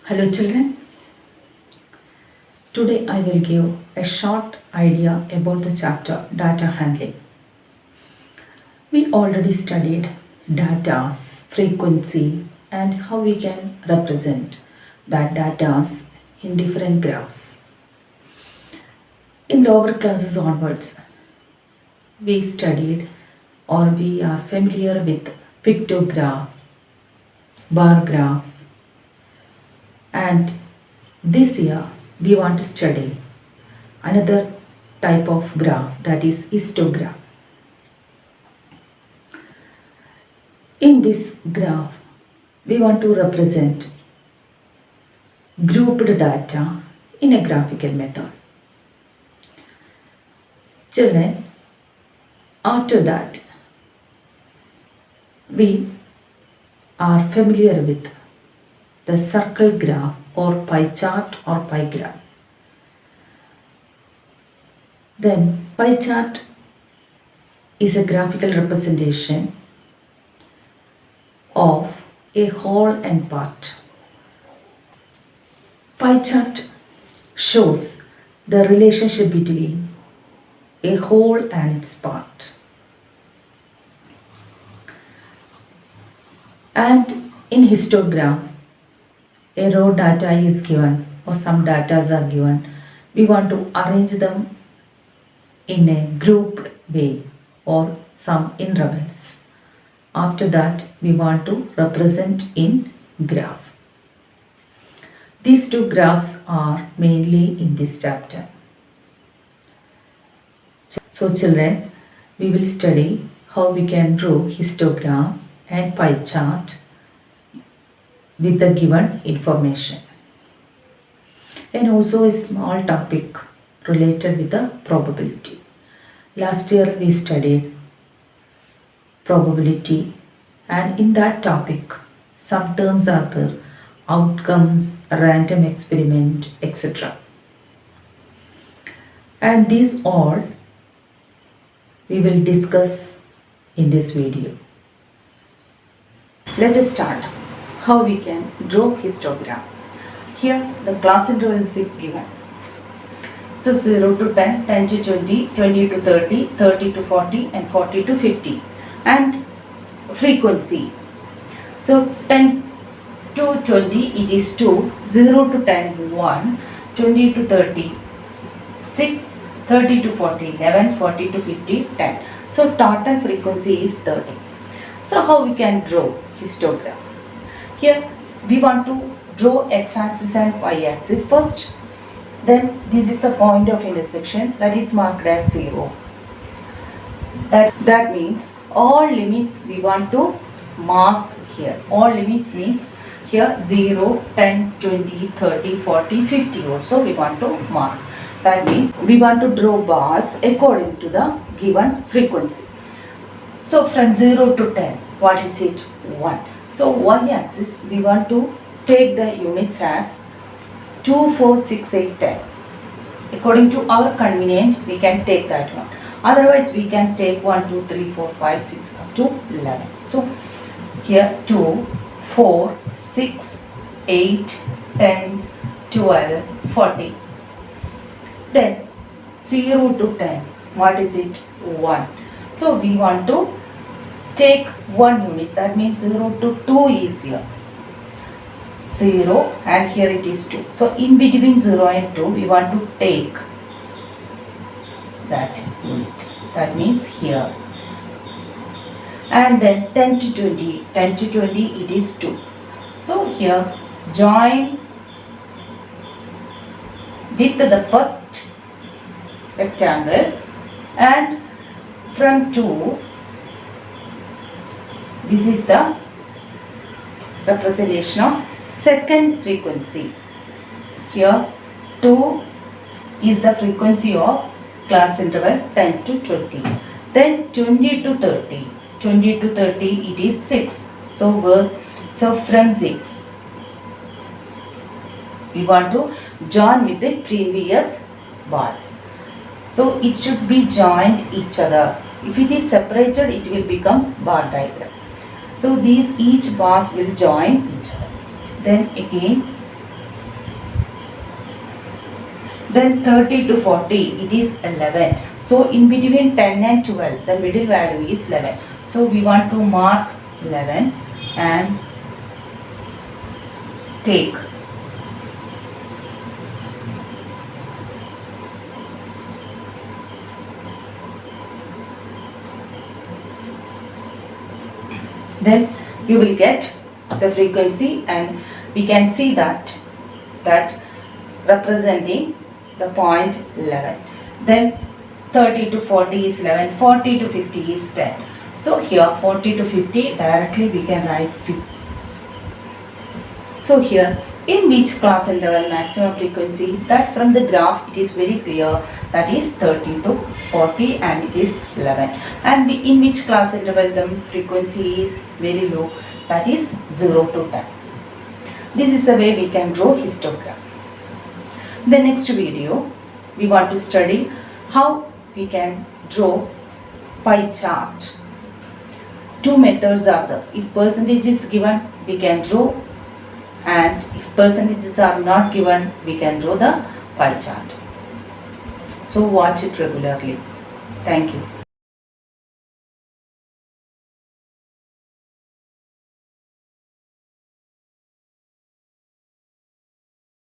Hello children, today I will give a short idea about the chapter data handling. We already studied data's frequency and how we can represent that data's in different graphs. In lower classes onwards, we studied or we are familiar with pictograph, bar graph, and this year we want to study another type of graph, that is histogram. In this graph we want to represent grouped data in a graphical method. Children, after that we are familiar with the circle graph or pie chart or pie graph. Then pie chart is a graphical representation of a whole and part. Pie chart shows the relationship between a whole and its part. And in histogram, a raw data is given or some data are given. We want to arrange them in a grouped way or some intervals. After that, we want to represent in graph. These two graphs are mainly in this chapter. So children, we will study how we can draw histogram and pie chart with the given information, and also a small topic related with the probability. Last year we studied probability, and in that topic some terms are there: outcomes, random experiment, etc. And these all we will discuss in this video. Let us start how we can draw histogram. Here the class interval is given. So 0 to 10, 10 to 20, 20 to 30, 30 to 40 and 40 to 50. And frequency. So 10 to 20 it is 2, 0 to 10 1, 20 to 30 6, 30 to 40 11, 40 to 50 10. So total frequency is 30. So how we can draw histogram? Here we want to draw x-axis and y-axis first. Then this is the point of intersection that is marked as 0. That means all limits we want to mark here. All limits means here 0, 10, 20, 30, 40, 50 also we want to mark. That means we want to draw bars according to the given frequency. So from 0 to 10, what is it? 1. So y-axis we want to take the units as 2, 4, 6, 8, 10. According to our convenient we can take that one. Otherwise we can take 1, 2, 3, 4, 5, 6 up to 11. So here 2, 4, 6, 8, 10, 12, 40. Then 0 to 10, what is it? 1. So we want to take one unit, that means 0 to 2 is here. 0 and here it is 2. So in between 0 and 2 we want to take that unit, that means here. And then 10 to 20, 10 to 20 it is 2. So here join with the first rectangle, and from 2 this is the representation of second frequency. Here 2 is the frequency of class interval 10 to 20. Then 20 to 30. 20 to 30 it is 6. So from 6 we want to join with the previous bars. So it should be joined each other. If it is separated it will become bar diagram. So these each bars will join each other. Then again Then 30 to 40, it is 11. So in between 10 and 12, the middle value is 11. So we want to mark 11 and take. Then you will get the frequency, and we can see that representing the point 11. Then 30 to 40 is 11, 40 to 50 is 10. So here 40 to 50 directly we can write 50. So here, in which class interval maximum frequency, that from the graph it is very clear, that is 30 to 40 and it is 11. And in which class interval the frequency is very low, that is 0 to 10. This is the way we can draw histogram. The next video, we want to study how we can draw pie chart. Two methods are there. If percentage is given, we can draw, and if percentages are not given, we can draw the pie chart. So watch it regularly. Thank you.